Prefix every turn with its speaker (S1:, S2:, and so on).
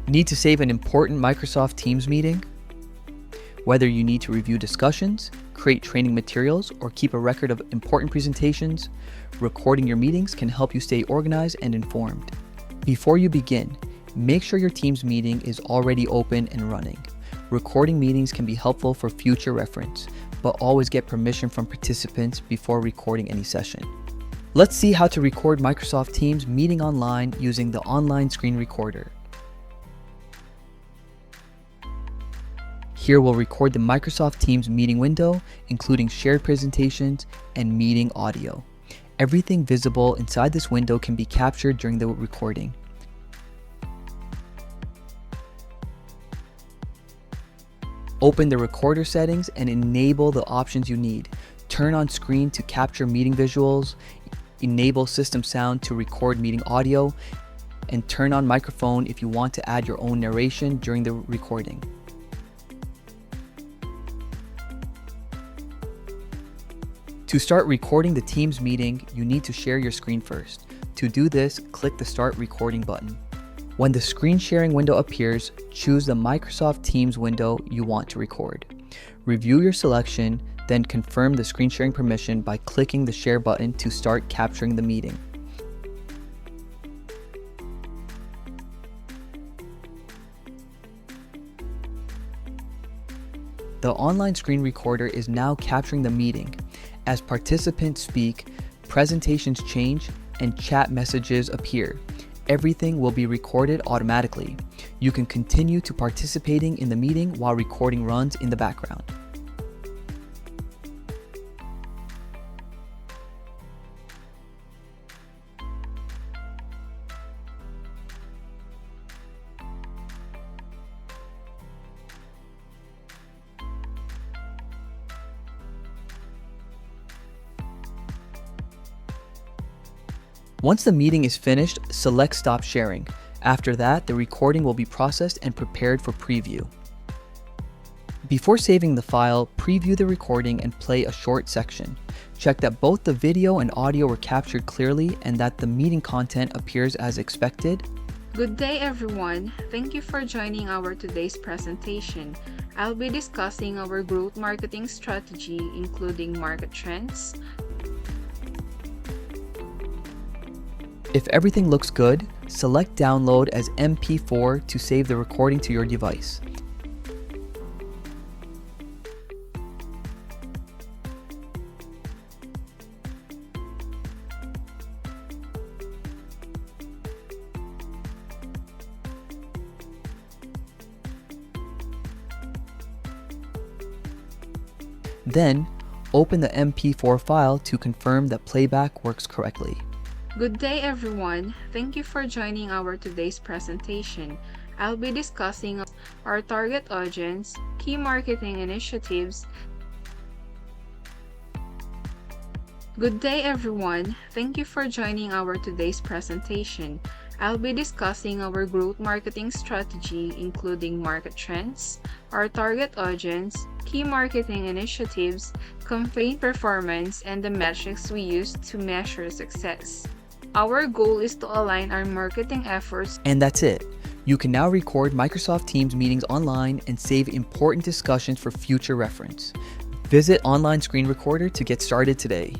S1: Need to save an important Microsoft Teams meeting? Whether you need to review discussions, create training materials, or keep a record of important presentations, recording your meetings can help you stay organized and informed. Before you begin, make sure your Teams meeting is already open and running. Recording meetings can be helpful for future reference, but always get permission from participants before recording any session. Let's see how to record Microsoft Teams meeting online using the online screen recorder. Here we'll record the Microsoft Teams meeting window, including shared presentations and meeting audio. Everything visible inside this window can be captured during the recording. Open the recorder settings and enable the options you need. Turn on screen to capture meeting visuals, enable system sound to record meeting audio, and turn on microphone if you want to add your own narration during the recording. To start recording the Teams meeting, you need to share your screen first. To do this, click the Start Recording button. When the screen sharing window appears, choose the Microsoft Teams window you want to record. Review your selection, then confirm the screen sharing permission by clicking the Share button to start capturing the meeting. The online screen recorder is now capturing the meeting. As participants speak, presentations change, and chat messages appear. Everything will be recorded automatically. You can continue to participating in the meeting while recording runs in the background. Once the meeting is finished, select Stop Sharing. After that, the recording will be processed and prepared for preview. Before saving the file, preview the recording and play a short section. Check that both the video and audio were captured clearly and that the meeting content appears as expected.
S2: Good day everyone, thank you for joining our today's presentation. I'll be discussing our growth marketing strategy including market trends.
S1: If everything looks good, select Download as MP4 to save the recording to your device. Then, open the MP4 file to confirm that playback works correctly.
S2: Good day everyone, thank you for joining our today's presentation. I'll be discussing our target audience, key marketing initiatives. Good day everyone, thank you for joining our today's presentation. I'll be discussing our growth marketing strategy including market trends, our target audience, key marketing initiatives, campaign performance, and the metrics we use to measure success. Our goal is to align our marketing efforts.
S1: And that's it. You can now record Microsoft Teams meetings online and save important discussions for future reference. Visit Online Screen Recorder to get started today.